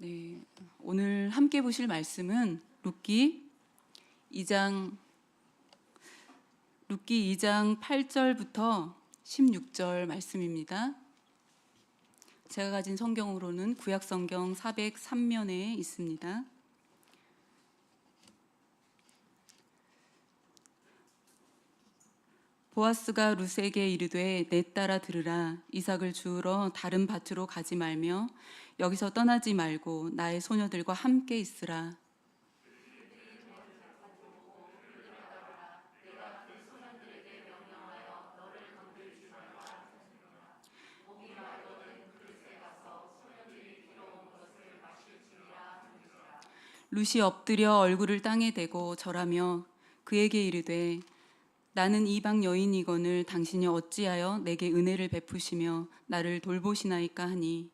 네, 오늘 함께 보실 말씀은 룻기 2장 8절부터 16절 말씀입니다. 제가 가진 성경으로는 구약 성경 403면에 있습니다. 보아스가 룻에게 이르되 내 딸아 들으라. 이삭을 주우러 다른 밭으로 가지 말며 여기서 떠나지 말고 나의 소녀들과 함께 있으라. 룻이 엎드려 얼굴을 땅에 대고 절하며 그에게 이르되 나는 이방 여인이거늘 당신이 어찌하여 내게 은혜를 베푸시며 나를 돌보시나이까 하니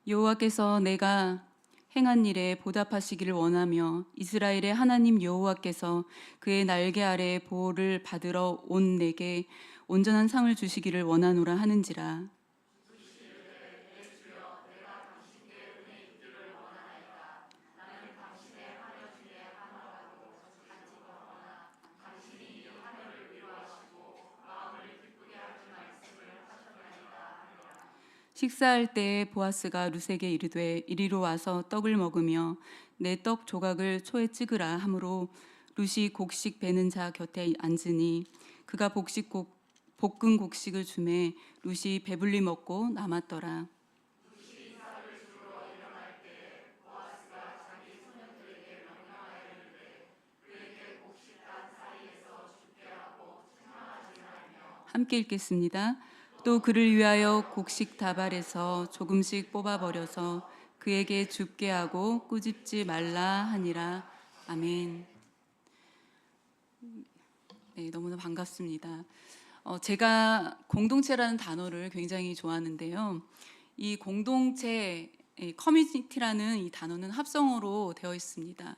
여호와께서 내가 행한 일에 보답하시기를 원하며 이스라엘의 하나님 여호와께서 그의 날개 아래 보호를 받으러 온 내게 온전한 상을 주시기를 원하노라 하는지라. 식사할 때에 보아스가 룻에게 이르되 이리로 와서 떡을 먹으며 내 떡 조각을 초에 찍으라 하므로 룻이 곡식 베는 자 곁에 앉으니 그가 볶은 곡식을 주매 룻이 배불리 먹고 남았더라. 함께 읽겠습니다. 또 그를 위하여 곡식 다발에서 조금씩 뽑아버려서 그에게 줍게 하고 꾸짖지 말라 하니라. 아멘. 네, 너무나 반갑습니다. 제가 공동체라는 단어를 굉장히 좋아하는데요. 이 공동체, 커뮤니티라는 이 단어는 합성어로 되어 있습니다.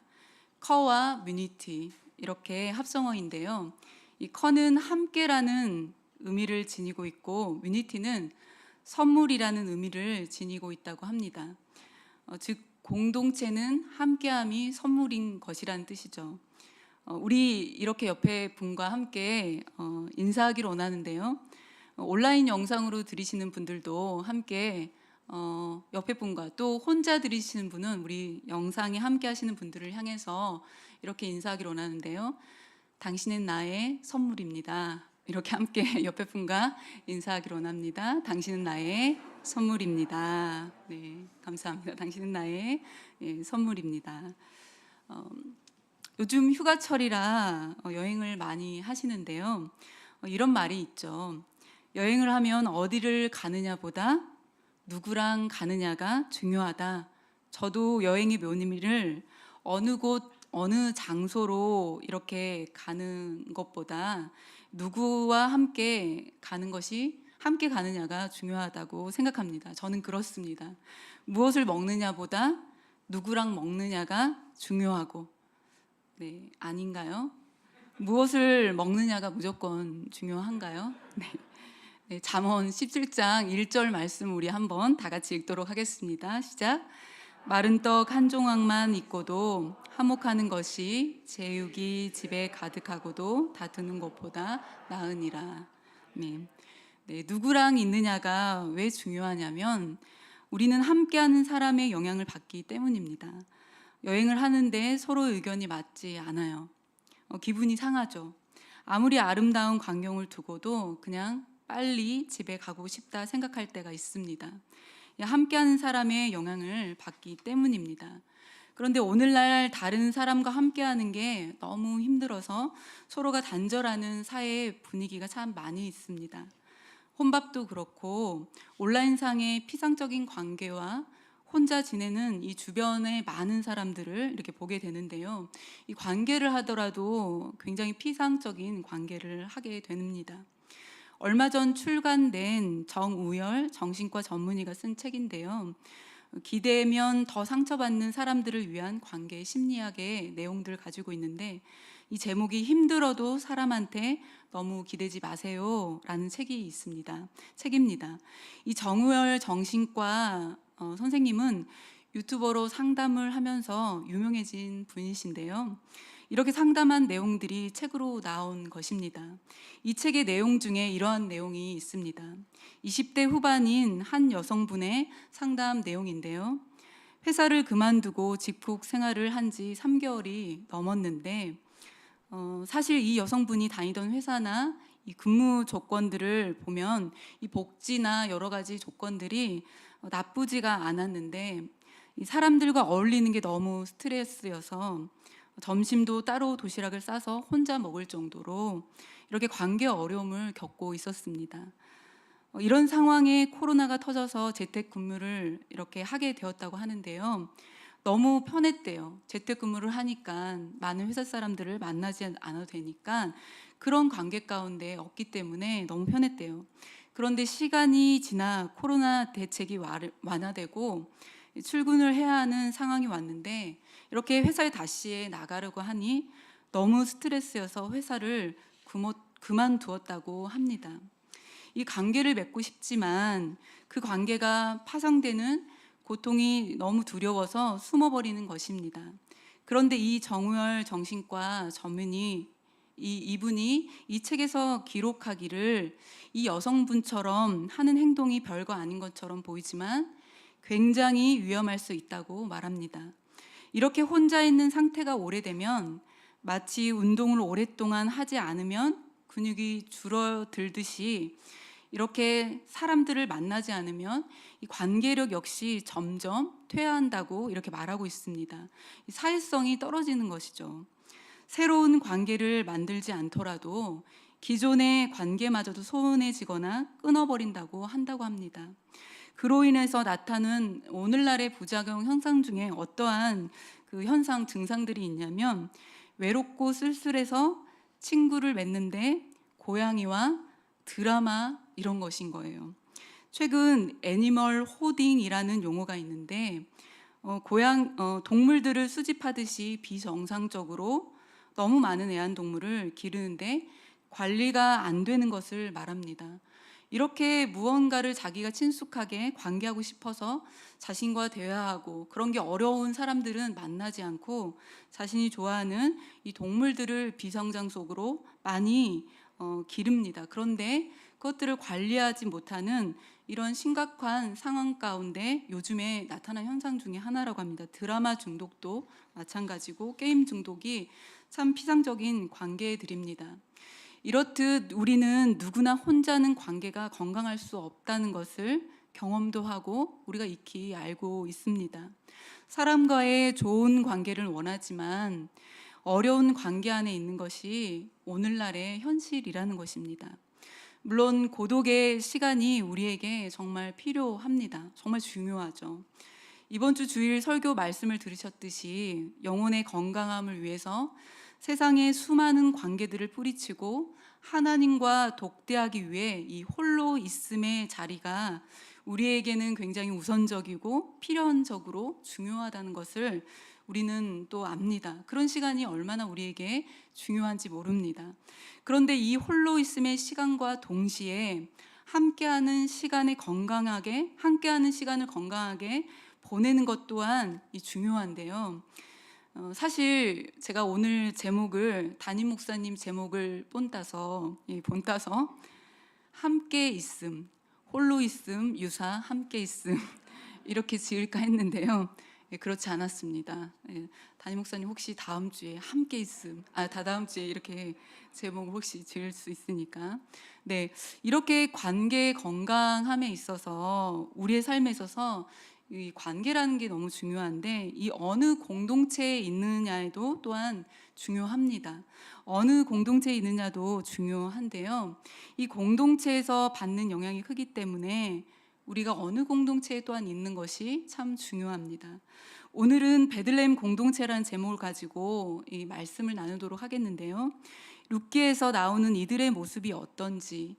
커와 뮤니티 이렇게 합성어인데요. 이 커는 함께라는 의미를 지니고 있고 뮤니티는 선물이라는 의미를 지니고 있다고 합니다. 즉 공동체는 함께함이 선물인 것이라는 뜻이죠. 우리 이렇게 옆에 분과 함께 인사하기를 원하는데요. 온라인 영상으로 들으시는 분들도 함께 옆에 분과 또 혼자 들으시는 분은 우리 영상에 함께 하시는 분들을 향해서 이렇게 인사하기를 원하는데요. 당신은 나의 선물입니다. 이렇게 함께 옆에 분과 인사하기를 원합니다. 당신은 나의 선물입니다. 네, 감사합니다. 당신은 나의 선물입니다. 요즘 휴가철이라 여행을 많이 하시는데요. 이런 말이 있죠. 여행을 하면 어디를 가느냐보다 누구랑 가느냐가 중요하다. 저도 여행의 묘미를 어느 곳, 어느 장소로 이렇게 가는 것보다 누구와 함께 가는 것이 함께 가느냐가 중요하다고 생각합니다. 저는 그렇습니다. 무엇을 먹느냐보다 누구랑 먹느냐가 중요하고, 네, 아닌가요? 무엇을 먹느냐가 무조건 중요한가요? 네, 잠언 17장 1절 말씀 우리 한번 다 같이 읽도록 하겠습니다. 시작. 마른 떡 한 조각만 있고도 화목하는 것이 제육이 집에 가득하고도 다투는 것보다 나으니라. 네. 네, 누구랑 있느냐가 왜 중요하냐면 우리는 함께하는 사람의 영향을 받기 때문입니다. 여행을 하는데 서로 의견이 맞지 않아요. 기분이 상하죠. 아무리 아름다운 광경을 두고도 그냥 빨리 집에 가고 싶다 생각할 때가 있습니다. 함께하는 사람의 영향을 받기 때문입니다. 그런데 오늘날 다른 사람과 함께하는 게 너무 힘들어서 서로가 단절하는 사회 분위기가 참 많이 있습니다. 혼밥도 그렇고 온라인상의 피상적인 관계와 혼자 지내는 이 주변의 많은 사람들을 이렇게 보게 되는데요. 이 관계를 하더라도 굉장히 피상적인 관계를 하게 됩니다. 얼마 전 출간된 정우열 정신과 전문의가 쓴 책인데요. 기대면 더 상처받는 사람들을 위한 관계 심리학의 내용들을 가지고 있는데, 이 제목이 힘들어도 사람한테 너무 기대지 마세요라는 책입니다. 이 정우열 정신과 선생님은 유튜버로 상담을 하면서 유명해진 분이신데요. 이렇게 상담한 내용들이 책으로 나온 것입니다. 이 책의 내용 중에 이러한 내용이 있습니다. 20대 후반인 한 여성분의 상담 내용인데요. 회사를 그만두고 직북 생활을 한 지 3개월이 넘었는데, 사실 이 여성분이 다니던 회사나 이 근무 조건들을 보면 이 복지나 여러 가지 조건들이 나쁘지가 않았는데, 이 사람들과 어울리는 게 너무 스트레스여서 점심도 따로 도시락을 싸서 혼자 먹을 정도로 이렇게 관계 어려움을 겪고 있었습니다. 이런 상황에 코로나가 터져서 재택근무를 이렇게 하게 되었다고 하는데요. 너무 편했대요. 재택근무를 하니까 많은 회사 사람들을 만나지 않아도 되니까 그런 관계 가운데 없기 때문에 너무 편했대요. 그런데 시간이 지나 코로나 대책이 완화되고 출근을 해야 하는 상황이 왔는데, 이렇게 회사에 다시 나가려고 하니 너무 스트레스여서 회사를 그만두었다고 합니다. 이 관계를 맺고 싶지만 그 관계가 파손되는 고통이 너무 두려워서 숨어버리는 것입니다. 그런데 이 정우열 정신과 전문의 이분이 이 책에서 기록하기를, 이 여성분처럼 하는 행동이 별거 아닌 것처럼 보이지만 굉장히 위험할 수 있다고 말합니다. 이렇게 혼자 있는 상태가 오래되면 마치 운동을 오랫동안 하지 않으면 근육이 줄어들듯이, 이렇게 사람들을 만나지 않으면 이 관계력 역시 점점 퇴화한다고 이렇게 말하고 있습니다. 사회성이 떨어지는 것이죠. 새로운 관계를 만들지 않더라도 기존의 관계마저도 소원해지거나 끊어버린다고 합니다. 그로 인해서 나타나는 오늘날의 부작용 현상 중에 어떠한 그 현상 증상들이 있냐면, 외롭고 쓸쓸해서 친구를 맺는데 고양이와 드라마, 이런 것인 거예요. 최근 애니멀 호딩이라는 용어가 있는데, 동물들을 수집하듯이 비정상적으로 너무 많은 애완동물을 기르는데 관리가 안 되는 것을 말합니다. 이렇게 무언가를 자기가 친숙하게 관계하고 싶어서 자신과 대화하고 그런 게 어려운 사람들은 만나지 않고 자신이 좋아하는 이 동물들을 비성장 속으로 많이 기릅니다. 그런데 그것들을 관리하지 못하는 이런 심각한 상황 가운데 요즘에 나타난 현상 중에 하나라고 합니다. 드라마 중독도 마찬가지고 게임 중독이 참 피상적인 관계들입니다. 이렇듯 우리는 누구나 혼자는 관계가 건강할 수 없다는 것을 경험도 하고 우리가 익히 알고 있습니다. 사람과의 좋은 관계를 원하지만 어려운 관계 안에 있는 것이 오늘날의 현실이라는 것입니다. 물론 고독의 시간이 우리에게 정말 필요합니다. 정말 중요하죠. 이번 주 주일 설교 말씀을 들으셨듯이 영혼의 건강함을 위해서 세상의 수많은 관계들을 뿌리치고 하나님과 독대하기 위해 이 홀로 있음의 자리가 우리에게는 굉장히 우선적이고 필연적으로 중요하다는 것을 우리는 또 압니다. 그런 시간이 얼마나 우리에게 중요한지 모릅니다. 그런데 이 홀로 있음의 시간과 동시에 함께하는 시간을 건강하게 보내는 것 또한 중요한데요. 사실 제가 오늘 제목을 담임 목사님 제목을 본따서 함께 있음, 홀로 있음, 유사 함께 있음 이렇게 지을까 했는데요. 그렇지 않았습니다. 담임 목사님 혹시 다음 주에 함께 있음, 다다음 주에 이렇게 제목을 혹시 지을 수 있으니까. 네, 이렇게 관계 건강함에 있어서 우리의 삶에 있어서 이 관계라는 게 너무 중요한데, 이 어느 공동체에 있느냐에도 또한 중요합니다. 어느 공동체에 있느냐도 중요한데요. 이 공동체에서 받는 영향이 크기 때문에 우리가 어느 공동체에 또한 있는 것이 참 중요합니다. 오늘은 베들레헴 공동체라는 제목을 가지고 이 말씀을 나누도록 하겠는데요. 룻기에서 나오는 이들의 모습이 어떤지,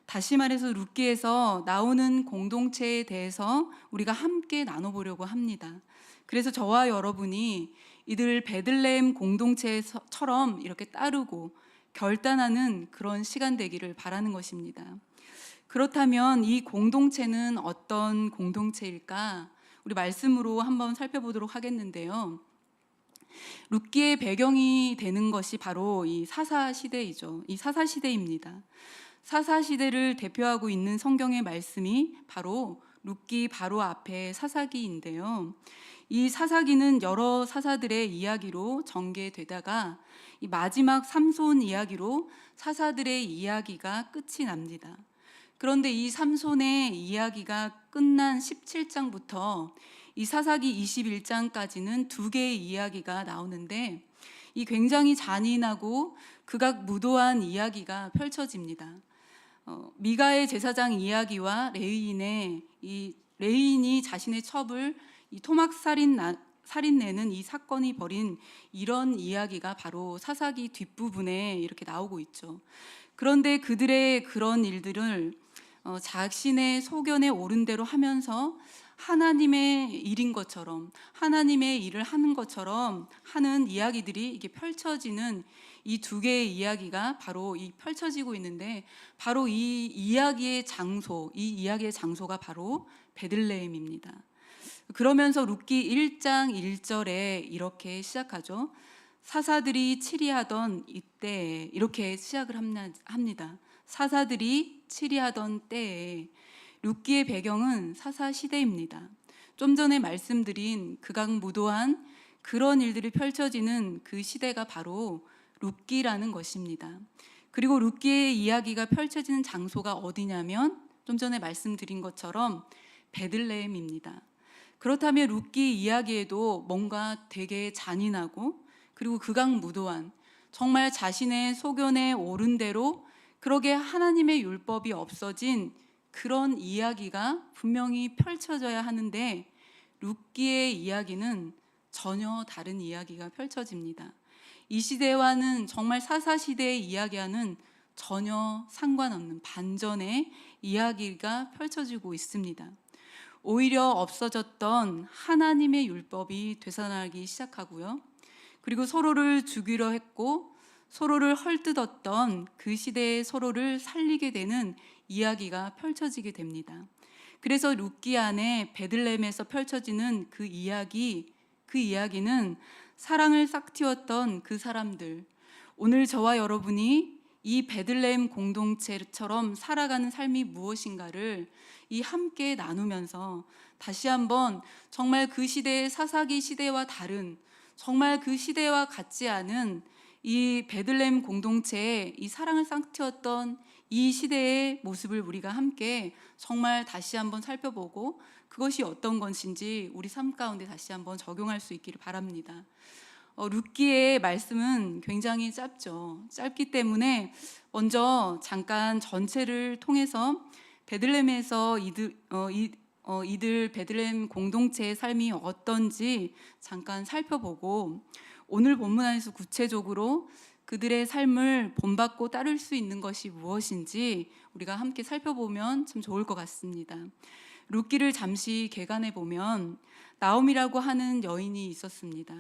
다시 말해서 룻기에서 나오는 공동체에 대해서 우리가 함께 나눠보려고 합니다. 그래서 저와 여러분이 이들 베들레헴 공동체처럼 이렇게 따르고 결단하는 그런 시간 되기를 바라는 것입니다. 그렇다면 이 공동체는 어떤 공동체일까? 우리 말씀으로 한번 살펴보도록 하겠는데요. 룻기의 배경이 되는 것이 바로 이 사사 시대이죠. 이 사사 시대입니다. 사사 시대를 대표하고 있는 성경의 말씀이 바로 룻기 바로 앞에 사사기인데요. 이 사사기는 여러 사사들의 이야기로 전개되다가 이 마지막 삼손 이야기로 사사들의 이야기가 끝이 납니다. 그런데 이 삼손의 이야기가 끝난 17장부터 이 사사기 21장까지는 두 개의 이야기가 나오는데 이 굉장히 잔인하고 극악무도한 이야기가 펼쳐집니다. 미가의 제사장 이야기와 레위인이 자신의 첩을 이 토막 살인내는 이 사건이 벌인 이런 이야기가 바로 사사기 뒷부분에 이렇게 나오고 있죠. 그런데 그들의 그런 일들을 자신의 소견에 옳은 대로 하면서 하나님의 일인 것처럼, 하나님의 일을 하는 것처럼 하는 이야기들이 이게 펼쳐지는 이 두 개의 이야기가 바로 이 펼쳐지고 있는데, 바로 이 이야기의 장소가 바로 베들레헴입니다. 그러면서 룻기 1장 1절에 이렇게 시작하죠. 사사들이 치리하던 이때에, 이렇게 시작을 합니다. 사사들이 치리하던 때에. 룻기의 배경은 사사 시대입니다. 좀 전에 말씀드린 극악무도한 그런 일들이 펼쳐지는 그 시대가 바로 룻기라는 것입니다. 그리고 룻기의 이야기가 펼쳐지는 장소가 어디냐면 좀 전에 말씀드린 것처럼 베들레헴입니다. 그렇다면 룻기 이야기에도 뭔가 되게 잔인하고 그리고 극악무도한, 정말 자신의 소견에 옳은 대로 그러게 하나님의 율법이 없어진 그런 이야기가 분명히 펼쳐져야 하는데, 룻기의 이야기는 전혀 다른 이야기가 펼쳐집니다. 이 시대와는, 정말 사사시대의 이야기와는 전혀 상관없는 반전의 이야기가 펼쳐지고 있습니다. 오히려 없어졌던 하나님의 율법이 되살아나기 시작하고요. 그리고 서로를 죽이려 했고 서로를 헐뜯었던 그 시대에 서로를 살리게 되는 이야기가 펼쳐지게 됩니다. 그래서 룻기 안에 베들레헴에서 펼쳐지는 그 이야기는 사랑을 싹 틔웠던 그 사람들, 오늘 저와 여러분이 이 베들레헴 공동체처럼 살아가는 삶이 무엇인가를 이 함께 나누면서 다시 한번 정말 그 시대의 사사기 시대와 다른, 정말 그 시대와 같지 않은 이 베들레헴 공동체의 이 사랑을 싹 틔웠던 이 시대의 모습을 우리가 함께 정말 다시 한번 살펴보고 그것이 어떤 것인지 우리 삶 가운데 다시 한번 적용할 수 있기를 바랍니다. 룻기의 말씀은 굉장히 짧죠. 짧기 때문에 먼저 잠깐 전체를 통해서 베들레헴에서 이들 베들레헴 공동체의 삶이 어떤지 잠깐 살펴보고, 오늘 본문 안에서 구체적으로 그들의 삶을 본받고 따를 수 있는 것이 무엇인지 우리가 함께 살펴보면 참 좋을 것 같습니다. 룻기를 잠시 개관해 보면 나옴이라고 하는 여인이 있었습니다.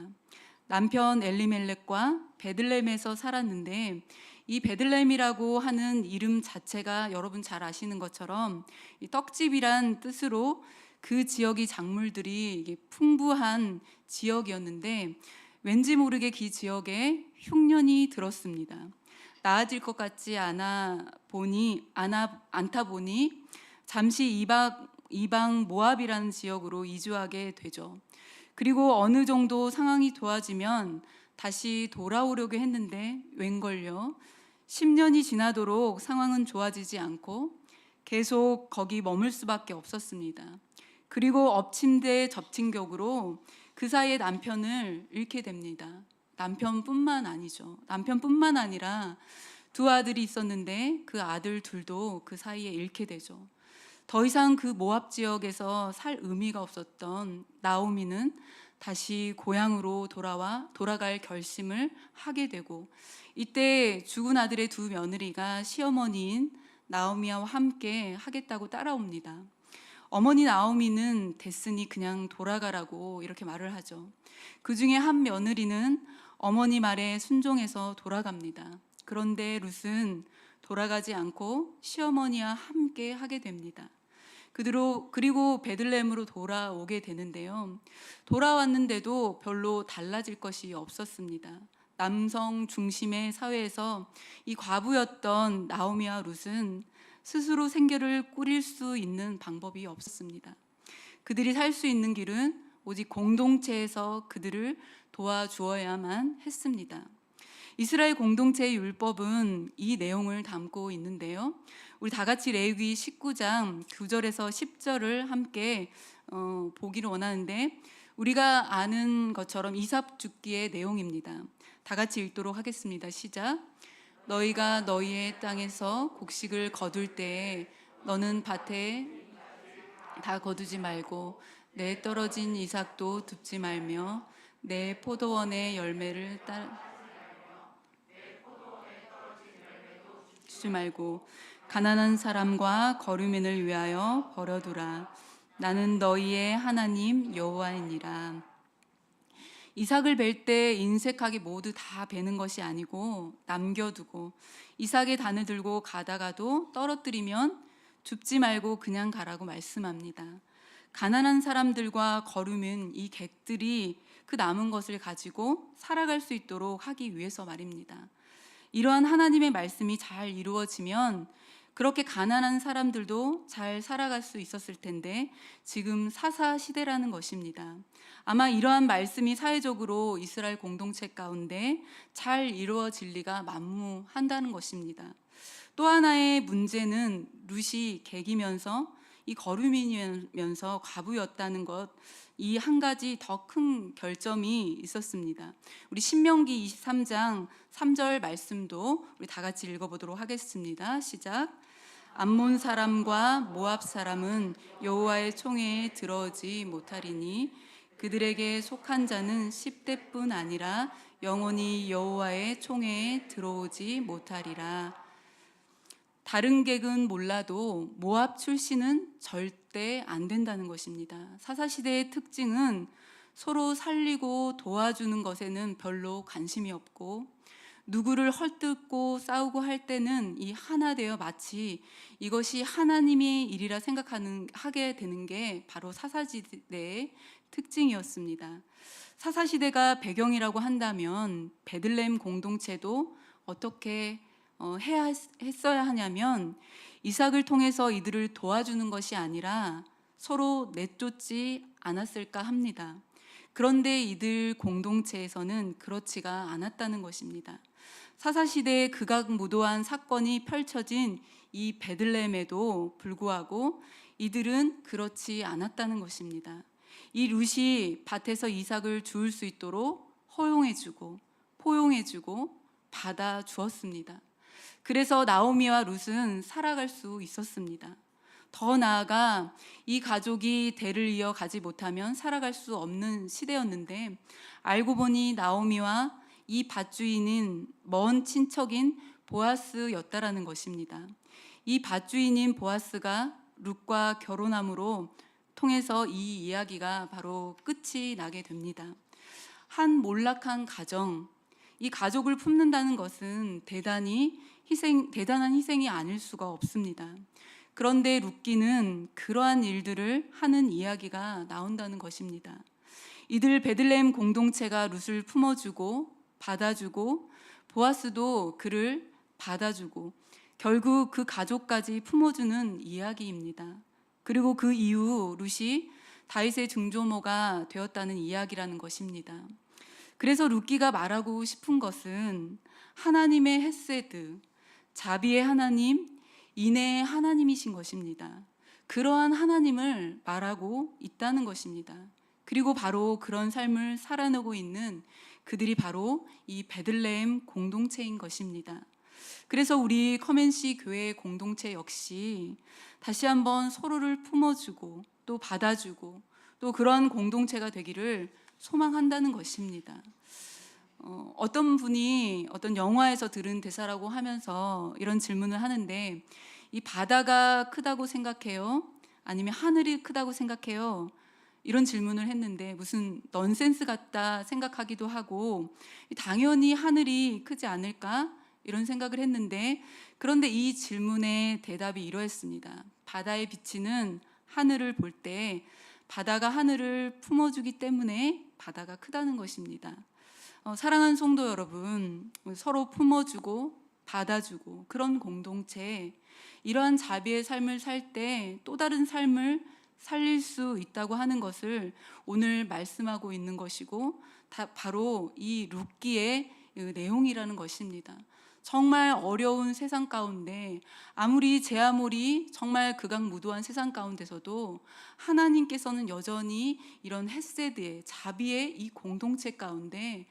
남편 엘리멜렉과 베들레헴에서 살았는데, 이 베들레헴이라고 하는 이름 자체가 여러분 잘 아시는 것처럼 이 떡집이란 뜻으로 그 지역이 작물들이 풍부한 지역이었는데, 왠지 모르게 그 지역에 흉년이 들었습니다. 나아질 것 같지 않다 보니 잠시 이방 모압이라는 지역으로 이주하게 되죠. 그리고 어느 정도 상황이 좋아지면 다시 돌아오려고 했는데 웬걸요, 10년이 지나도록 상황은 좋아지지 않고 계속 거기 머물 수밖에 없었습니다. 그리고 엎친데 접친격으로 그 사이에 남편을 잃게 됩니다. 남편뿐만 아니라 두 아들이 있었는데 그 아들 둘도 그 사이에 잃게 되죠. 더 이상 그 모압 지역에서 살 의미가 없었던 나오미는 다시 고향으로 돌아갈 결심을 하게 되고, 이때 죽은 아들의 두 며느리가 시어머니인 나오미와 함께 하겠다고 따라옵니다. 어머니 나오미는 됐으니 그냥 돌아가라고 이렇게 말을 하죠. 그 중에 한 며느리는 어머니 말에 순종해서 돌아갑니다. 그런데 룻은 돌아가지 않고 시어머니와 함께 하게 됩니다. 그리고 베들레헴으로 돌아오게 되는데요. 돌아왔는데도 별로 달라질 것이 없었습니다. 남성 중심의 사회에서 이 과부였던 나오미와 룻은 스스로 생계를 꾸릴 수 있는 방법이 없었습니다. 그들이 살 수 있는 길은 오직 공동체에서 그들을 도와주어야만 했습니다. 이스라엘 공동체의 율법은 이 내용을 담고 있는데요. 우리 다 같이 레위기 19장 9절에서 10절을 함께 보기를 원하는데, 우리가 아는 것처럼 이삭줍기의 내용입니다. 다 같이 읽도록 하겠습니다. 시작. 너희가 너희의 땅에서 곡식을 거둘 때에 너는 밭에 다 거두지 말고 내 떨어진 이삭도 줍지 말며 내 포도원의 열매를 주지 말고 가난한 사람과 거류민을 위하여 버려두라. 나는 너희의 하나님 여호와이니라. 이삭을 벨 때 인색하게 모두 다 베는 것이 아니고 남겨두고, 이삭의 단을 들고 가다가도 떨어뜨리면 줍지 말고 그냥 가라고 말씀합니다. 가난한 사람들과 거류민, 이 객들이 그 남은 것을 가지고 살아갈 수 있도록 하기 위해서 말입니다. 이러한 하나님의 말씀이 잘 이루어지면 그렇게 가난한 사람들도 잘 살아갈 수 있었을 텐데, 지금 사사 시대라는 것입니다. 아마 이러한 말씀이 사회적으로 이스라엘 공동체 가운데 잘 이루어질 리가 만무한다는 것입니다. 또 하나의 문제는 룻이 객이면서 이 거류민이면서 과부였다는 것, 이 한 가지 더 큰 결점이 있었습니다. 우리 신명기 23장 3절 말씀도 우리 다 같이 읽어보도록 하겠습니다. 시작. 암몬 사람과 모압 사람은 여호와의 총회에 들어오지 못하리니 그들에게 속한 자는 10대뿐 아니라 영원히 여호와의 총회에 들어오지 못하리라. 다른 객은 몰라도 모압 출신은 절대 안 된다는 것입니다. 사사시대의 특징은 서로 살리고 도와주는 것에는 별로 관심이 없고, 누구를 헐뜯고 싸우고 할 때는 이 하나 되어 마치 이것이 하나님의 일이라 하게 되는 게 바로 사사시대의 특징이었습니다. 사사시대가 배경이라고 한다면 베들레헴 공동체도 어떻게 했어야 하냐면, 이삭을 통해서 이들을 도와주는 것이 아니라 서로 내쫓지 않았을까 합니다. 그런데 이들 공동체에서는 그렇지가 않았다는 것입니다. 사사시대에 극악무도한 사건이 펼쳐진 이 베들레헴에도 불구하고 이들은 그렇지 않았다는 것입니다. 이 룻이 밭에서 이삭을 주울 수 있도록 허용해주고 포용해주고 받아주었습니다. 그래서 나오미와 룻은 살아갈 수 있었습니다. 더 나아가 이 가족이 대를 이어가지 못하면 살아갈 수 없는 시대였는데, 알고 보니 나오미와 이 밭주인은 먼 친척인 보아스였다라는 것입니다. 이 밭주인인 보아스가 룻과 결혼함으로 통해서 이 이야기가 바로 끝이 나게 됩니다. 한 몰락한 가정, 이 가족을 품는다는 것은 대단한 희생이 아닐 수가 없습니다. 그런데 룻기는 그러한 일들을 하는 이야기가 나온다는 것입니다. 이들 베들레헴 공동체가 룻을 품어주고 받아주고, 보아스도 그를 받아주고, 결국 그 가족까지 품어주는 이야기입니다. 그리고 그 이후 룻이 다윗의 증조모가 되었다는 이야기라는 것입니다. 그래서 룻기가 말하고 싶은 것은 하나님의 헤세드, 자비의 하나님, 인애의 하나님이신 것입니다. 그러한 하나님을 말하고 있다는 것입니다. 그리고 바로 그런 삶을 살아내고 있는 그들이 바로 이 베들레헴 공동체인 것입니다. 그래서 우리 커맨시 교회 공동체 역시 다시 한번 서로를 품어주고 또 받아주고 또 그러한 공동체가 되기를 소망한다는 것입니다. 어떤 분이 어떤 영화에서 들은 대사라고 하면서 이런 질문을 하는데, 이 바다가 크다고 생각해요? 아니면 하늘이 크다고 생각해요? 이런 질문을 했는데 무슨 넌센스 같다 생각하기도 하고 당연히 하늘이 크지 않을까? 이런 생각을 했는데 그런데 이 질문의 대답이 이러했습니다. 바다에 비치는 하늘을 볼 때 바다가 하늘을 품어주기 때문에 바다가 크다는 것입니다. 사랑하는 성도 여러분, 서로 품어주고 받아주고 그런 공동체, 이러한 자비의 삶을 살 때 또 다른 삶을 살릴 수 있다고 하는 것을 오늘 말씀하고 있는 것이고 바로 이 룻기의 내용이라는 것입니다. 정말 어려운 세상 가운데 아무리 제 아무리 정말 극악무도한 세상 가운데서도 하나님께서는 여전히 이런 헤세드의 자비의 이 공동체 가운데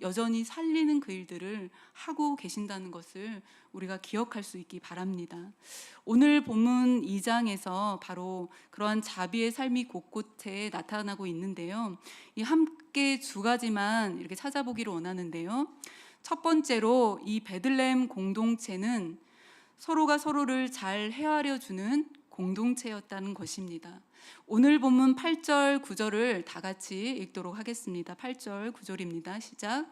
여전히 살리는 그 일들을 하고 계신다는 것을 우리가 기억할 수 있기 바랍니다. 오늘 본문 2장에서 바로 그러한 자비의 삶이 곳곳에 나타나고 있는데요. 이 함께 두 가지만 이렇게 찾아보기를 원하는데요. 첫 번째로 이 베들레헴 공동체는 서로가 서로를 잘 헤아려 주는 공동체였다는 것입니다. 오늘 본문 8절 9절을 다 같이 읽도록 하겠습니다. 8절 9절입니다. 시작.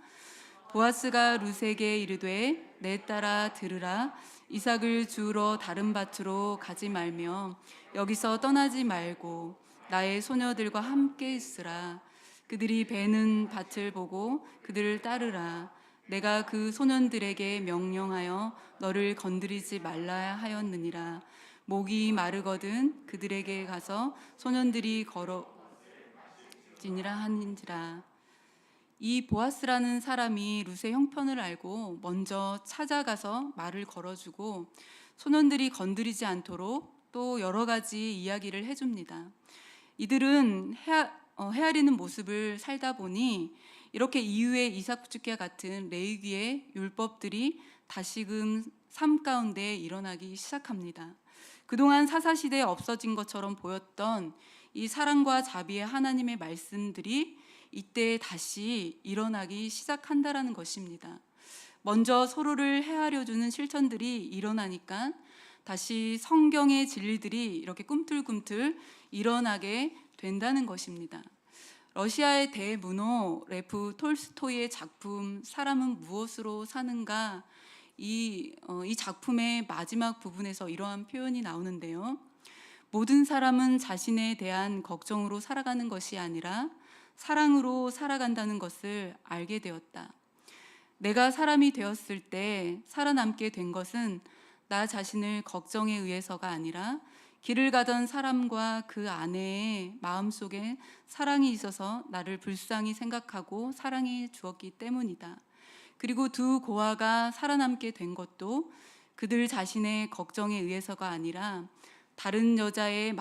보아스가 룻에게 이르되 내 딸아 들으라. 이삭을 주우러 다른 밭으로 가지 말며 여기서 떠나지 말고 나의 소녀들과 함께 있으라. 그들이 베는 밭을 보고 그들을 따르라. 내가 그 소년들에게 명령하여 너를 건드리지 말라 하였느니라. 목이 마르거든 그들에게 가서 소년들이 걸어지니라 하는지라. 이 보아스라는 사람이 룻의 형편을 알고 먼저 찾아가서 말을 걸어주고 소년들이 건드리지 않도록 또 여러 가지 이야기를 해줍니다. 이들은 헤아리는 모습을 살다 보니 이렇게 이후에 이삭축기와 같은 레위기의 율법들이 다시금 삶 가운데 일어나기 시작합니다. 그동안 사사시대에 없어진 것처럼 보였던 이 사랑과 자비의 하나님의 말씀들이 이때 다시 일어나기 시작한다라는 것입니다. 먼저 서로를 헤아려주는 실천들이 일어나니까 다시 성경의 진리들이 이렇게 꿈틀꿈틀 일어나게 된다는 것입니다. 러시아의 대문호 레프 톨스토이의 작품 사람은 무엇으로 사는가, 이 작품의 마지막 부분에서 이러한 표현이 나오는데요. 모든 사람은 자신에 대한 걱정으로 살아가는 것이 아니라 사랑으로 살아간다는 것을 알게 되었다. 내가 사람이 되었을 때 살아남게 된 것은 나 자신을 걱정에 의해서가 아니라 길을 가던 사람과 그 아내의 마음속에 사랑이 있어서 나를 불쌍히 생각하고 사랑해 주었기 때문이다. 그리고 두 고아가 살아남게 된 것도 그들 자신의 걱정에 의해서가 아니라 다른 여자의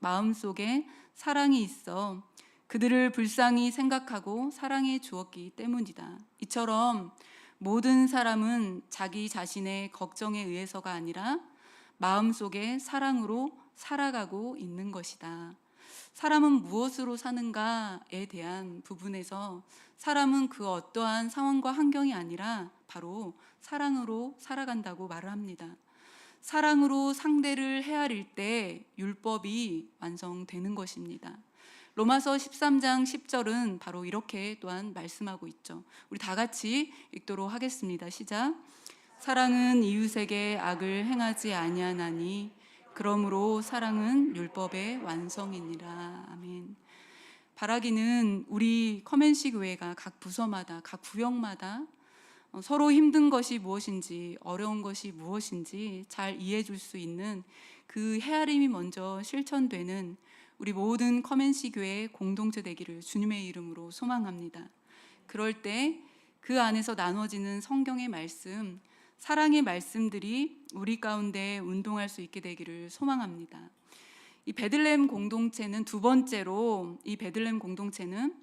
마음속에 사랑이 있어 그들을 불쌍히 생각하고 사랑해 주었기 때문이다. 이처럼 모든 사람은 자기 자신의 걱정에 의해서가 아니라 마음속에 사랑으로 살아가고 있는 것이다. 사람은 무엇으로 사는가에 대한 부분에서 사람은 그 어떠한 상황과 환경이 아니라 바로 사랑으로 살아간다고 말을 합니다. 사랑으로 상대를 헤아릴 때 율법이 완성되는 것입니다. 로마서 13장 10절은 바로 이렇게 또한 말씀하고 있죠. 우리 다 같이 읽도록 하겠습니다. 시작. 사랑은 이웃에게 악을 행하지 아니하나니 그러므로 사랑은 율법의 완성이니라. 아멘. 바라기는 우리 커맨시 교회가 각 부서마다 각 구역마다 서로 힘든 것이 무엇인지 어려운 것이 무엇인지 잘 이해해 줄 수 있는 그 헤아림이 먼저 실천되는 우리 모든 커맨시 교회의 공동체 되기를 주님의 이름으로 소망합니다. 그럴 때 그 안에서 나눠지는 성경의 말씀, 사랑의 말씀들이 우리 가운데 운동할 수 있게 되기를 소망합니다. 이 베들레헴 공동체는 두 번째로 이 베들레헴 공동체는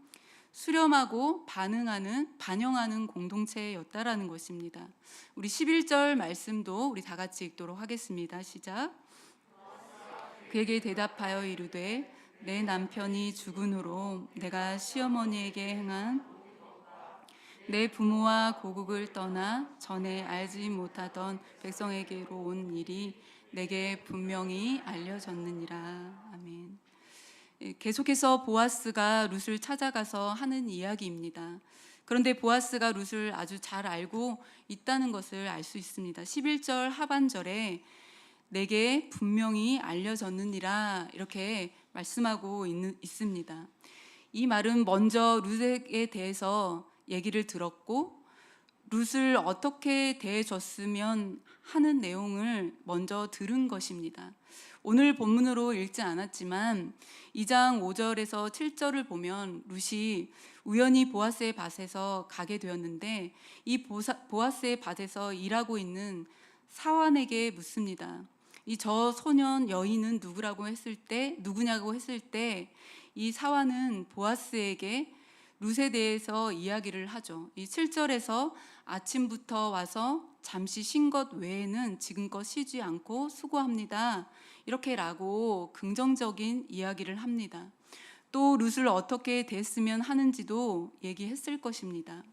수렴하고 반영하는 공동체였다라는 것입니다. 우리 11절 말씀도 우리 다 같이 읽도록 하겠습니다. 시작. 그에게 대답하여 이르되 내 남편이 죽은 후로 내가 시어머니에게 행한 내 부모와 고국을 떠나 전에 알지 못하던 백성에게로 온 일이 내게 분명히 알려졌느니라. 아멘. 계속해서 보아스가 룻을 찾아가서 하는 이야기입니다. 그런데 보아스가 룻을 아주 잘 알고 있다는 것을 알 수 있습니다. 11절 하반절에 내게 분명히 알려졌느니라 이렇게 말씀하고 있습니다. 이 말은 먼저 룻에 대해서 얘기를 들었고 룻을 어떻게 대해줬으면 하는 내용을 먼저 들은 것입니다. 오늘 본문으로 읽지 않았지만 2장 5절에서 7절을 보면 룻이 우연히 보아스의 밭에서 가게 되었는데 이 보아스의 밭에서 일하고 있는 사환에게 묻습니다. 이 저 소년 여인은 누구냐고 했을 때 이 사환은 보아스에게 룻에 대해서 이야기를 하죠. 이 7절에서 아침부터 와서 잠시 쉰 것 외에는 지금껏 쉬지 않고 수고합니다. 이렇게라고 긍정적인 이야기를 합니다. 또 룻을 어떻게 대했으면 하는지도 얘기했을 것입니다.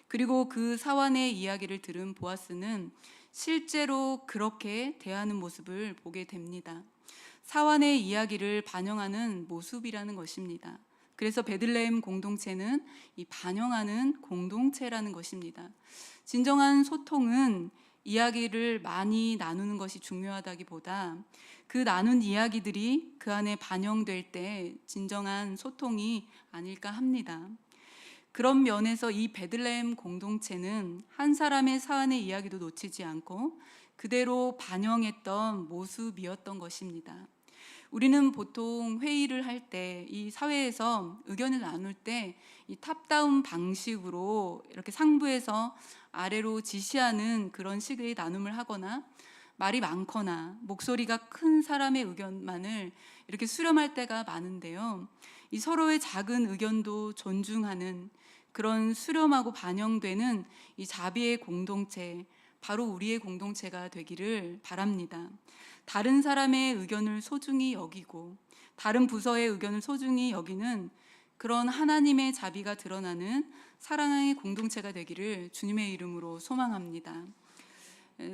그리고 그 사환의 이야기를 들은 보아스는 실제로 그렇게 대하는 모습을 보게 됩니다. 사환의 이야기를 반영하는 모습이라는 것입니다. 그래서 베들레헴 공동체는 이 반영하는 공동체라는 것입니다. 진정한 소통은 이야기를 많이 나누는 것이 중요하다기보다 그 나눈 이야기들이 그 안에 반영될 때 진정한 소통이 아닐까 합니다. 그런 면에서 이 베들레헴 공동체는 한 사람의 사안의 이야기도 놓치지 않고 그대로 반영했던 모습이었던 것입니다. 우리는 보통 회의를 할 때, 이 사회에서 의견을 나눌 때 이 탑다운 방식으로 이렇게 상부에서 아래로 지시하는 그런 식의 나눔을 하거나 말이 많거나 목소리가 큰 사람의 의견만을 이렇게 수렴할 때가 많은데요. 이 서로의 작은 의견도 존중하는 그런 수렴하고 반영되는 이 자비의 공동체, 바로 우리의 공동체가 되기를 바랍니다. 다른 사람의 의견을 소중히 여기고 다른 부서의 의견을 소중히 여기는 그런 하나님의 자비가 드러나는 사랑의 공동체가 되기를 주님의 이름으로 소망합니다.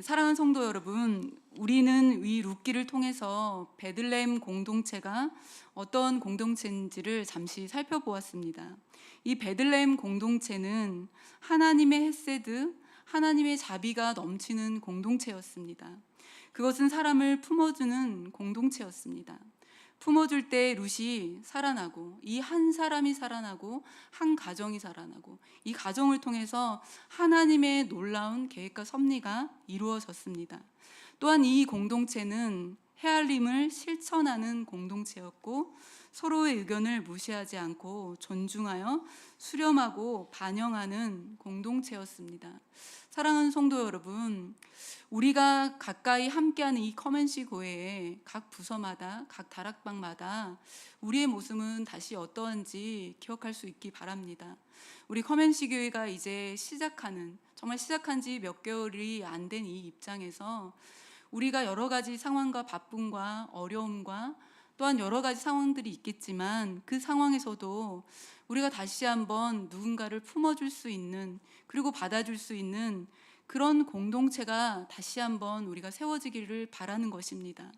사랑하는 성도 여러분, 우리는 이 룻기를 통해서 베들레헴 공동체가 어떤 공동체인지를 잠시 살펴보았습니다. 이 베들레헴 공동체는 하나님의 헤세드, 하나님의 자비가 넘치는 공동체였습니다. 그것은 사람을 품어주는 공동체였습니다. 품어줄 때 룻이 살아나고 이 한 사람이 살아나고 한 가정이 살아나고 이 가정을 통해서 하나님의 놀라운 계획과 섭리가 이루어졌습니다. 또한 이 공동체는 헤아림을 실천하는 공동체였고 서로의 의견을 무시하지 않고 존중하여 수렴하고 반영하는 공동체였습니다. 사랑하는 성도 여러분, 우리가 가까이 함께하는 이 커먼시 교회에 각 부서마다 각 다락방마다 우리의 모습은 다시 어떠한지 기억할 수 있기 바랍니다. 우리 커먼시 교회가 이제 정말 시작한 지 몇 개월이 안 된 이 입장에서 우리가 여러 가지 상황과 바쁨과 어려움과 또한 여러 가지 상황들이 있겠지만 그 상황에서도 우리가 다시 한번 누군가를 품어줄 수 있는, 그리고 받아줄 수 있는 그런 공동체가 다시 한번 우리가 세워지기를 바라는 것입니다.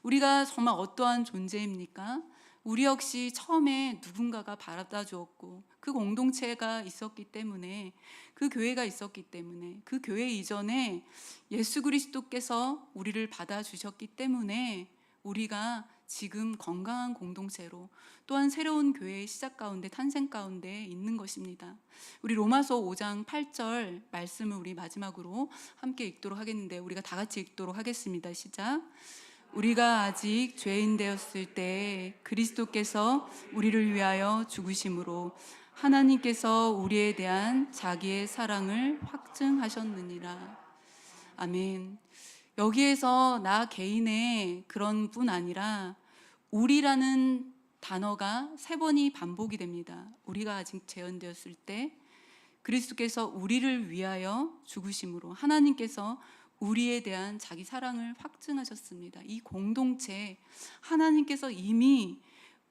우리가 정말 어떠한 존재입니까? 우리 역시 처음에 누군가가 받아주었고 그 공동체가 있었기 때문에, 그 교회가 있었기 때문에, 그 교회 이전에 예수 그리스도께서 우리를 받아주셨기 때문에 우리가 지금 건강한 공동체로 또한 새로운 교회의 시작 가운데, 탄생 가운데 있는 것입니다. 우리 로마서 5장 8절 말씀을 우리 마지막으로 함께 읽도록 하겠는데, 우리가 다 같이 읽도록 하겠습니다. 시작. 우리가 아직 죄인 되었을 때 그리스도께서 우리를 위하여 죽으심으로 하나님께서 우리에 대한 자기의 사랑을 확증하셨느니라. 아멘. 여기에서 나 개인의 그런 뿐 아니라 우리라는 단어가 3번이 반복이 됩니다. 우리가 아직 죄인되었을 때 그리스도께서 우리를 위하여 죽으심으로 하나님께서 우리에 대한 자기 사랑을 확증하셨습니다. 이 공동체, 하나님께서 이미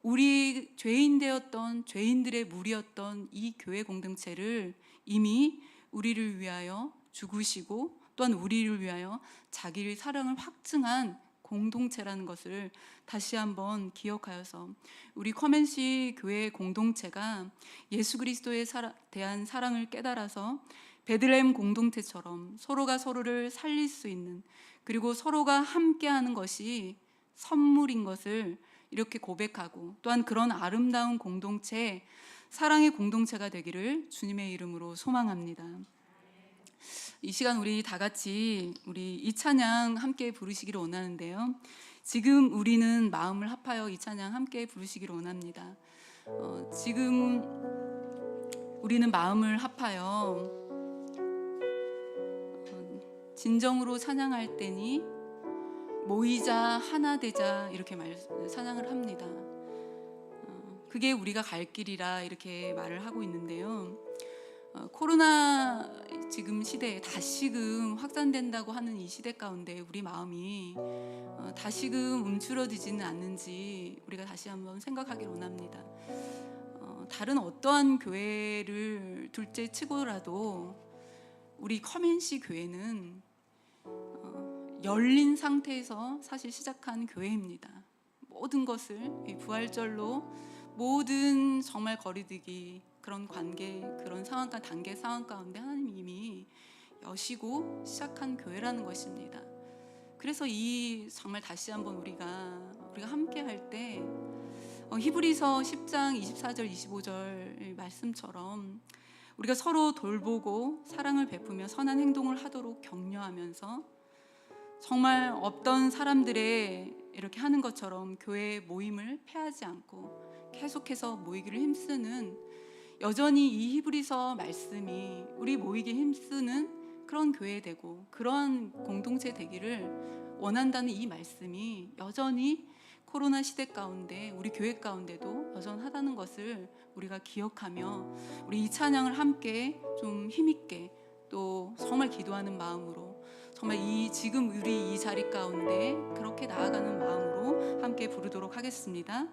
우리 죄인 되었던 죄인들의 무리였던 이 교회 공동체를 이미 우리를 위하여 죽으시고 또한 우리를 위하여 자기의 사랑을 확증한 공동체라는 것을 다시 한번 기억하여서 우리 커맨시 교회 공동체가 예수 그리스도에 대한 사랑을 깨달아서 베들레헴 공동체처럼 서로가 서로를 살릴 수 있는, 그리고 서로가 함께하는 것이 선물인 것을 이렇게 고백하고, 또한 그런 아름다운 공동체, 사랑의 공동체가 되기를 주님의 이름으로 소망합니다. 이 시간 우리 다 같이 우리 이 찬양 함께 부르시기를 원하는데요. 지금 우리는 마음을 합하여 이 찬양 함께 부르시기를 원합니다. 지금 우리는 마음을 합하여 진정으로 찬양할 때니 모이자 하나 되자 이렇게 찬양을 합니다. 그게 우리가 갈 길이라 이렇게 말을 하고 있는데요. 코로나 지금 시대에 다시금 확산된다고 하는 이 시대 가운데 우리 마음이 다시금 움츠러들지는 않는지 우리가 다시 한번 생각하기를 원합니다. 다른 어떠한 교회를 둘째 치고라도 우리 커맨시 교회는 열린 상태에서 사실 시작한 교회입니다. 모든 것을 부활절로 모든 정말 거리두기 그런 관계, 그런 상황, 단계 상황 가운데 하나님이 이미 여시고 시작한 교회라는 것입니다. 그래서 이 정말 다시 한번 우리가 함께 할 때 히브리서 10장 24절 25절 말씀처럼 우리가 서로 돌보고 사랑을 베푸며 선한 행동을 하도록 격려하면서 정말 없던 사람들의 이렇게 하는 것처럼 교회 모임을 폐하지 않고 계속해서 모이기를 힘쓰는, 여전히 이 히브리서 말씀이 우리 모이기 힘쓰는 그런 교회 되고 그런 공동체 되기를 원한다는 이 말씀이 여전히 코로나 시대 가운데 우리 교회 가운데도 여전하다는 것을 우리가 기억하며 우리 이 찬양을 함께 좀 힘있게 또 정말 기도하는 마음으로 정말 지금 우리 이 자리 가운데 그렇게 나아가는 마음으로 함께 부르도록 하겠습니다.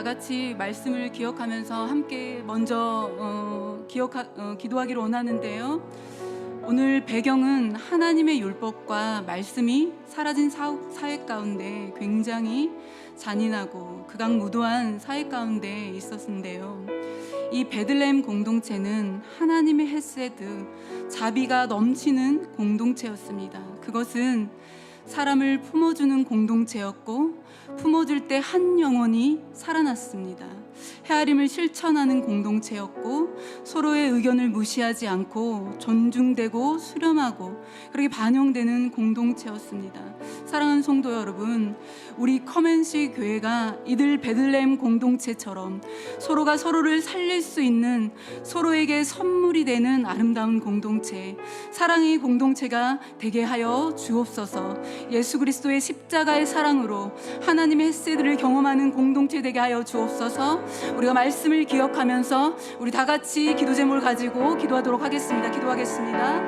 같이 말씀을 기억하면서 함께 먼저 기도하기를 원하는데요. 오늘 배경은 하나님의 율법과 말씀이 사라진 사회 가운데 굉장히 잔인하고 극악무도한 사회 가운데 있었는데요. 이 베들레헴 공동체는 하나님의 헤세드, 자비가 넘치는 공동체였습니다. 그것은 사람을 품어주는 공동체였고 품어줄 때 한 영혼이 살아났습니다. 헤아림을 실천하는 공동체였고 서로의 의견을 무시하지 않고 존중되고 수렴하고 그렇게 반영되는 공동체였습니다. 사랑하는 성도 여러분, 우리 커맨시 교회가 이들 베들레헴 공동체처럼 서로가 서로를 살릴 수 있는, 서로에게 선물이 되는 아름다운 공동체, 사랑의 공동체가 되게 하여 주옵소서. 예수 그리스도의 십자가의 사랑으로 하나님의 헤세드를 경험하는 공동체 되게 하여 주옵소서. 우리가 말씀을 기억하면서 우리 다 같이 기도 제목을 가지고 기도하도록 하겠습니다. 기도하겠습니다.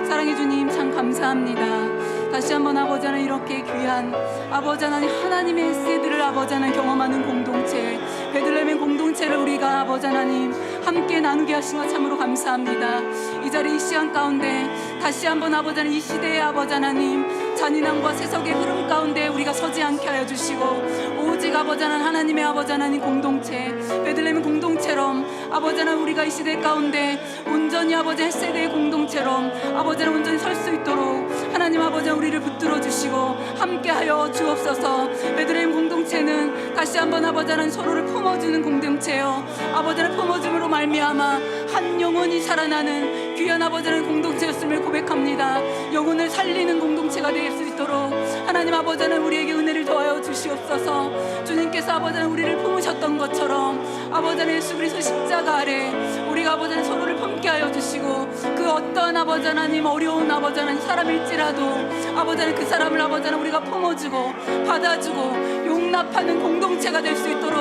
사랑해 주님, 참 감사합니다. 다시 한번 아버지 하나님, 이렇게 귀한 아버지 하나님, 하나님의 헤세드를 아버지 하나님 경험하는 공동체, 베들레헴의 공동체를 우리가 아버지 하나님 함께 나누게 하신 것 참으로 감사합니다. 이 자리, 이 시간 가운데 다시 한번 아버지 하나님, 이 시대의 아버지 하나님, 잔인함과 세속의 흐름 가운데 우리가 서지 않게 하여 주시고, 오직 아버지 하나님의 아버지 하나님 공동체, 베들레헴 공동체럼 아버지 하나님, 우리가 이 시대 가운데 온전히 아버지 헤세드의 공동체럼 아버지 하나님 온전히 설 수 있도록 하나님 아버지 우리를 붙들어 주시고 함께하여 주옵소서. 베들레헴 공동체는 다시 한번 아버지 하나님 서로를 품어주는 공동체요, 아버지 하나님 품어줌으로 말미암아 한 영혼이 살아나는 귀한 아버지 하나님 공동체였음을 고백합니다. 영혼을 살리는 공동체가 될 수 있도록 하나님 아버지 하나님 우리에게 은혜를 더하여 주시옵소서. 주님께서 아버지 하나님 우리를 품으셨던 것처럼 아버지 하나님 예수 그리스도 십자가 아래 우리가 아버지 하나님 서로를 품게 하여 주시고, 그 어떤 아버지 하나님 어려운 아버지 하나님 사람일지라도 아버지 하나님 그 사람을 아버지 하나님 우리가 품어주고 받아주고 용납하는 공동체가 될 수 있도록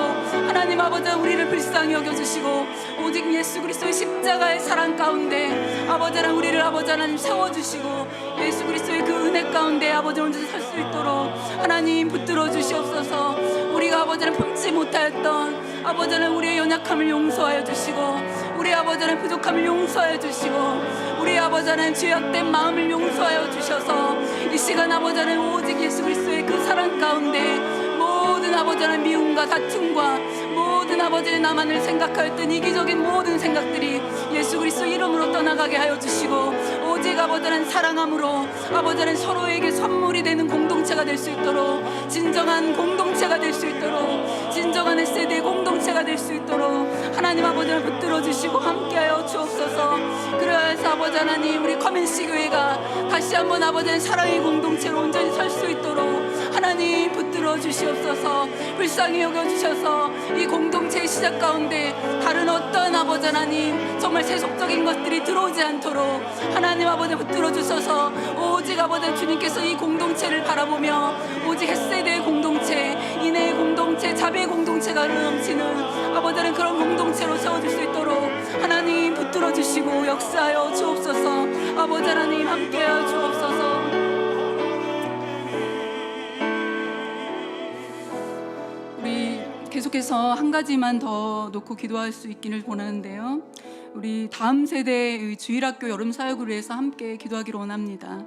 하나님 아버지 하나님 우리를 불쌍히 여겨주시고, 오직 예수 그리스도의 십자가의 사랑 가운데 아버지 하나님 우리를 아버지 하나님 세워주시고 예수 그리스도의 그 은혜 가운데 아버지 온전히 설 수 있도록 하나님 붙들어 주시옵소서. 우리가 아버지 하나님 품지 못하였던 아버지 하나님 우리의 연약함을 용서하여 주시고, 우리 아버지 하나님 부족함을 용서하여 주시고, 우리 아버지 하나님 죄악된 마음을 용서하여 주셔서 이 시간 아버지 하나님 오직 예수 그리스도의 그 사랑 가운데 모든 아버지 하나님 미움과 다툼과 모든 아버지 나만을 생각하였던 이기적인 모든 생각들이 예수 그리스도 이름으로 떠나가게 하여 주시고, 오직 아버지 하나님 사랑함으로 아버지 하나님 서로에게 선물이 되는 공동체가 될 수 있도록, 진정한 공동체가 될 수 있도록, 진정한 헤세드의 공동체가 될 수 있도록 하나님 아버지 하나님 붙들어 주시고 함께하여 주옵소서. 그래서 아버지 하나님 우리 커맨시 교회가 다시 한번 아버지 하나님 사랑의 공동체로 온전히 설 수 있도록 하나님 붙들어 주시옵소서. 불쌍히 여겨주셔서 이 공동체의 시작 가운데 다른 어떤 아버지 하나님 정말 세속적인 것들이 들어오지 않도록 하나님 아버지 붙들어 주셔서, 오직 아버지 주님께서 이 공동체를 바라보며 오직 헤세드의 공동체, 인애의 공동체, 자비의 공동체가 넘치는 아버지는 그런 공동체로 세워줄 수 있도록 하나님 붙들어 주시고 역사하여 주옵소서. 아버지 하나님 함께하여 주옵소서. 계속해서 이어서 한 가지만 더 놓고 기도할 수 있기를 원하는데요. 우리 다음 세대의 주일학교 여름 사역을 위해서 함께 기도하기를 원합니다.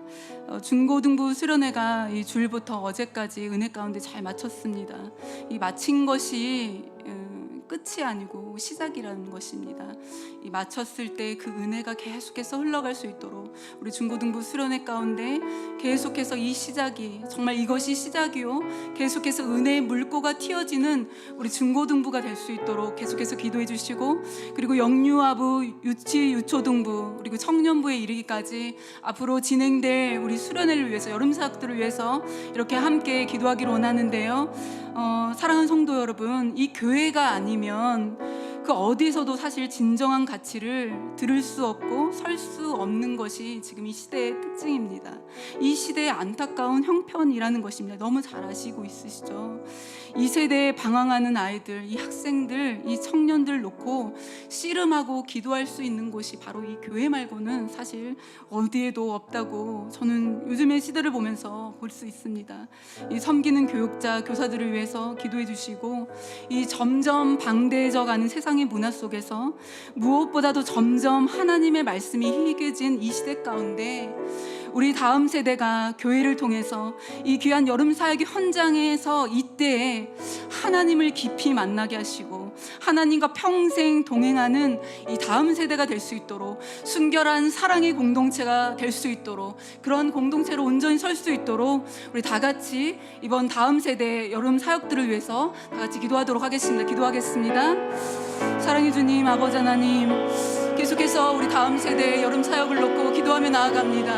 중고등부 수련회가 이 주일부터 어제까지 은혜 가운데 잘 마쳤습니다. 이 마친 것이 끝이 아니고 시작이라는 것입니다. 이 마쳤을 때 그 은혜가 계속해서 흘러갈 수 있도록 우리 중고등부 수련회 가운데 계속해서 이 시작이 정말 이것이 시작이요 계속해서 은혜의 물꼬가 튀어지는 우리 중고등부가 될 수 있도록 계속해서 기도해 주시고, 그리고 영유아부, 유치, 유초등부 그리고 청년부에 이르기까지 앞으로 진행될 우리 수련회를 위해서, 여름 사역들을 위해서 이렇게 함께 기도하기를 원하는데요. 사랑하는 성도 여러분, 이 교회가 아니면 그 어디서도 사실 진정한 가치를 들을 수 없고 설 수 없는 것이 지금 이 시대의 특징입니다. 이 시대의 안타까운 형편이라는 것입니다. 너무 잘 아시고 있으시죠? 이 세대에 방황하는 아이들, 이 학생들, 이 청년들 놓고 씨름하고 기도할 수 있는 곳이 바로 이 교회 말고는 사실 어디에도 없다고 저는 요즘의 시대를 보면서 볼 수 있습니다. 이 섬기는 교육자, 교사들을 위해서 기도해 주시고, 이 점점 방대해져 가는 세상의 문화 속에서 무엇보다도 점점 하나님의 말씀이 희귀해진 이 시대 가운데 우리 다음 세대가 교회를 통해서 이 귀한 여름 사역의 현장에서 이때에 하나님을 깊이 만나게 하시고 하나님과 평생 동행하는 이 다음 세대가 될 수 있도록, 순결한 사랑의 공동체가 될 수 있도록, 그런 공동체로 온전히 설 수 있도록 우리 다 같이 이번 다음 세대 여름 사역들을 위해서 다 같이 기도하도록 하겠습니다. 기도하겠습니다. 사랑해 주님, 아버지 하나님, 계속해서 우리 다음 세대 여름 사역을 놓고 기도하며 나아갑니다.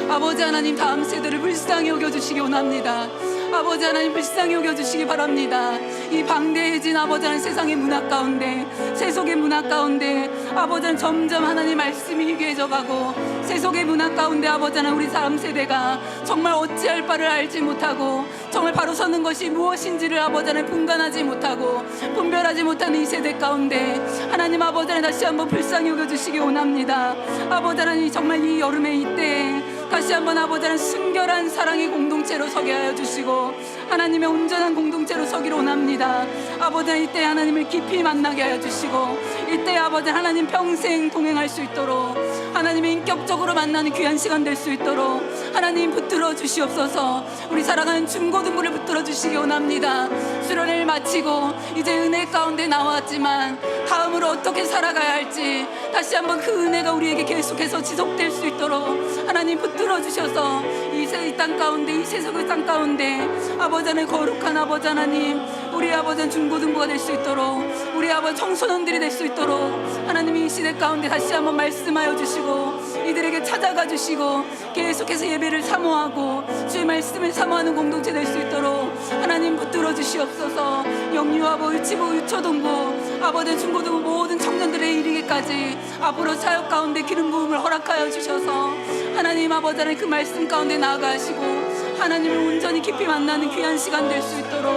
아버지 하나님, 다음 세대를 불쌍히 여겨주시기 원합니다. 아버지 하나님, 불쌍히 여겨주시기 바랍니다. 이 방대해진 아버지 하나님 세상의 문화 가운데, 세속의 문화 가운데 아버지 하나님 점점 하나님 말씀이 희귀해져 가고, 세속의 문화 가운데 아버지 하나님 우리 다음 세대가 정말 어찌할 바를 알지 못하고 정말 바로 서는 것이 무엇인지를 아버지 하나님 분간하지 못하고 분별하지 못하는 이 세대 가운데 하나님 아버지 하나님 다시 한번 불쌍히 여겨주시기 원합니다. 아버지 하나님, 정말 이 여름의 이때에 다시 한번 아버지 하나님 순결한 사랑의 공동체로 서게 하여 주시고 하나님의 온전한 공동체로 서기를 원합니다. 아버지 하나님, 이때 하나님을 깊이 만나게 하여 주시고 이때 아버지 하나님 평생 동행할 수 있도록, 하나님의 인격적으로 만나는 귀한 시간 될 수 있도록 하나님 붙들어 주시옵소서. 우리 사랑하는 중고등부를 붙들어 주시기 원합니다. 수련회를 마치고 이제 은혜 가운데 나왔지만 다음으로 어떻게 살아가야 할지 다시 한번 그 은혜가 우리에게 계속해서 지속될 수 있도록 하나님 붙들어 주셔서 이 땅 가운데, 이 세상의 땅 가운데 아버지 하나님, 거룩한 아버지 하나님, 우리 아버지 하나님 중고등부가 될 수 있도록, 우리 아버지 청소년들이 될 수 있도록 하나님이 이 시대 가운데 다시 한번 말씀하여 주시고 이들에게 찾아가 주시고 계속해서 예배를 사모하고 주의 말씀을 사모하는 공동체 될 수 있도록 하나님 붙들어 주시옵소서. 영유아부, 유치부, 유초등부 아버지 중고등부 모든 청년들의 이르기까지 앞으로 사역 가운데 기름 부음을 허락하여 주셔서 하나님 아버지 하나님 그 말씀 가운데 나아가시고 하나님을 온전히 깊이 만나는 귀한 시간 될 수 있도록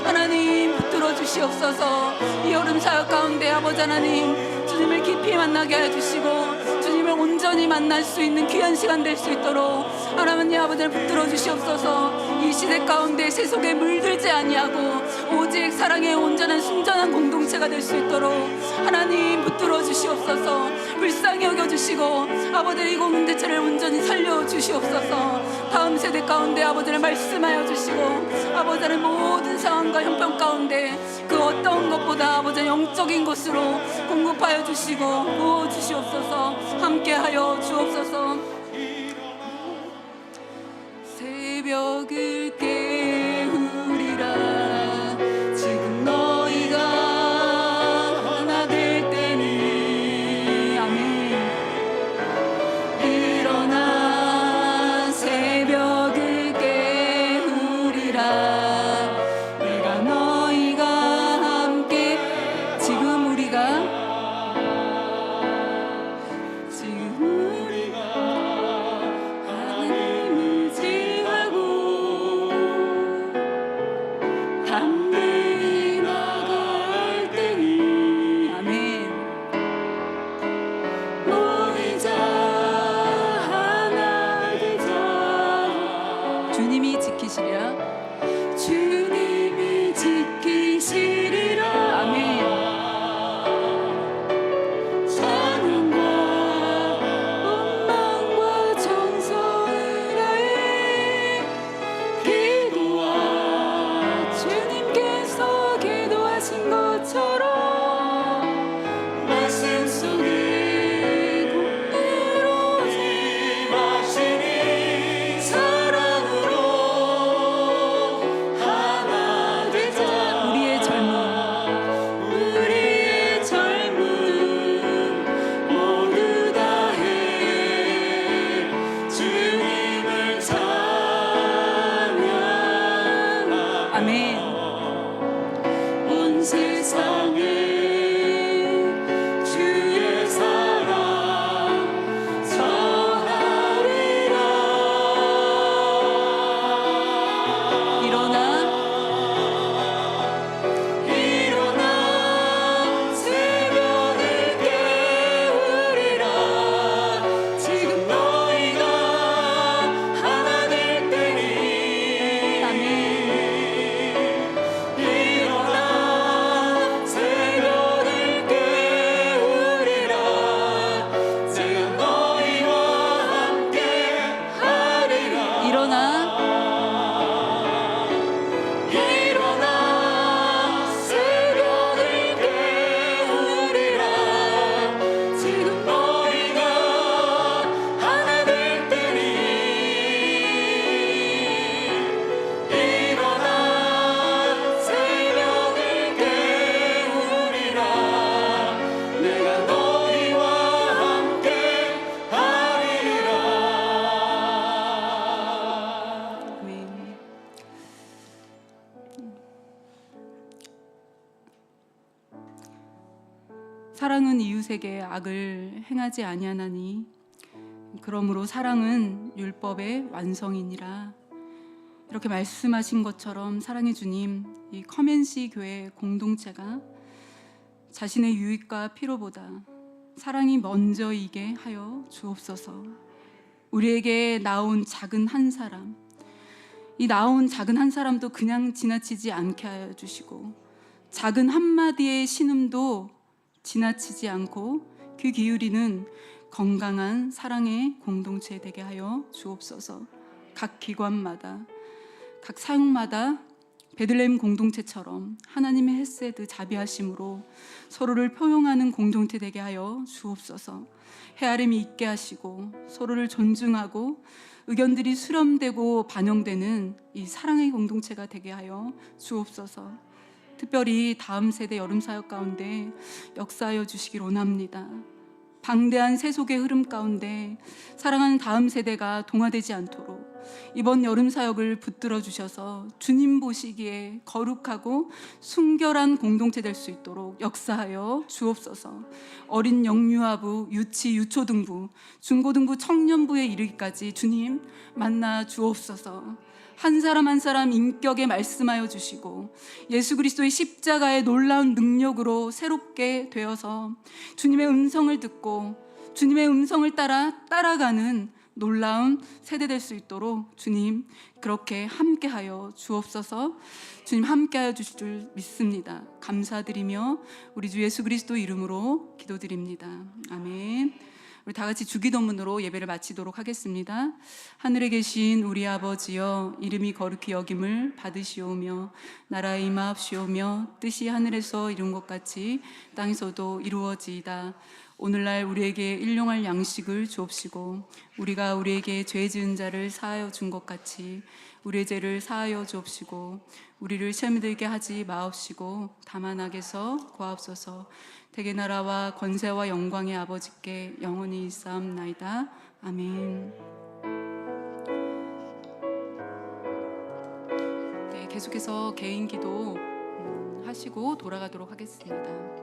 하나님 붙들어 주시옵소서. 이 여름 사역 가운데 아버지 하나님 주님을 깊이 만나게 하여 주시고 주님을 온전히 만날 수 있는 귀한 시간 될 수 있도록 하나님 아버지를 붙들어 주시옵소서. 이 시대 가운데 세속에 물들지 아니하고 오직 사랑의 온전한 순전한 공동체가 될 수 있도록 하나님 붙들어 주시옵소서. 불쌍히 여겨주시고 아버지 이 공동체를 온전히 살려주시옵소서. 다음 세대 가운데 아버지를 말씀하여 주시고 아버지의 모든 상황과 형편 가운데 그 어떤 것보다 아버지 영적인 것으로 공급하여 주시고 부어주시옵소서. 함께하여 주옵소서. 새벽을 깨우리라. 지금 너희가 하나 될 때니. 아멘. 일어나 새벽을 깨우리라. 내가 너희가 함께. 지금 우리가 하나님을 지하고 담대히 나갈 때니. 아멘. 모이자 하나 되자. 주님이 지키시리라. 주님이 지키시리라. 사랑은 이웃에게 악을 행하지 아니하나니 그러므로 사랑은 율법의 완성이니라. 이렇게 말씀하신 것처럼 사랑의 주님, 이 커맨시 교회 공동체가 자신의 유익과 필요보다 사랑이 먼저이게 하여 주옵소서. 우리에게 나온 작은 한 사람, 이 나온 작은 한 사람도 그냥 지나치지 않게 하여 주시고, 작은 한마디의 신음도 지나치지 않고 귀 기울이는 건강한 사랑의 공동체 되게 하여 주옵소서. 각 기관마다, 각 사역마다 베들레헴 공동체처럼 하나님의 헤세드 자비하심으로 서로를 포용하는 공동체 되게 하여 주옵소서. 헤아림이 있게 하시고 서로를 존중하고 의견들이 수렴되고 반영되는 이 사랑의 공동체가 되게 하여 주옵소서. 특별히 다음 세대 여름 사역 가운데 역사하여 주시길 원합니다. 방대한 세속의 흐름 가운데 사랑하는 다음 세대가 동화되지 않도록 이번 여름 사역을 붙들어 주셔서 주님 보시기에 거룩하고 순결한 공동체 될 수 있도록 역사하여 주옵소서. 어린 영유아부, 유치, 유초등부, 중고등부, 청년부에 이르기까지 주님 만나 주옵소서. 한 사람 한 사람 인격에 말씀하여 주시고 예수 그리스도의 십자가의 놀라운 능력으로 새롭게 되어서 주님의 음성을 듣고 주님의 음성을 따라가는 놀라운 세대 될 수 있도록 주님 그렇게 함께하여 주옵소서. 주님 함께하여 주실 줄 믿습니다. 감사드리며 우리 주 예수 그리스도 이름으로 기도드립니다. 아멘. 우리 다 같이 주기도문으로 예배를 마치도록 하겠습니다. 하늘에 계신 우리 아버지여, 이름이 거룩히 여김을 받으시오며 나라에 임하옵시오며 뜻이 하늘에서 이룬 것 같이 땅에서도 이루어지이다. 오늘날 우리에게 일용할 양식을 주옵시고 우리가 우리에게 죄 지은 자를 사하여 준 것 같이 우리의 죄를 사하여 주옵시고 우리를 시험에 들게 하지 마옵시고 다만 악에서 구하옵소서. 대개 나라와 권세와 영광의 아버지께 영원히 있사옵나이다. 아멘. 네, 계속해서 개인 기도 하시고 돌아가도록 하겠습니다.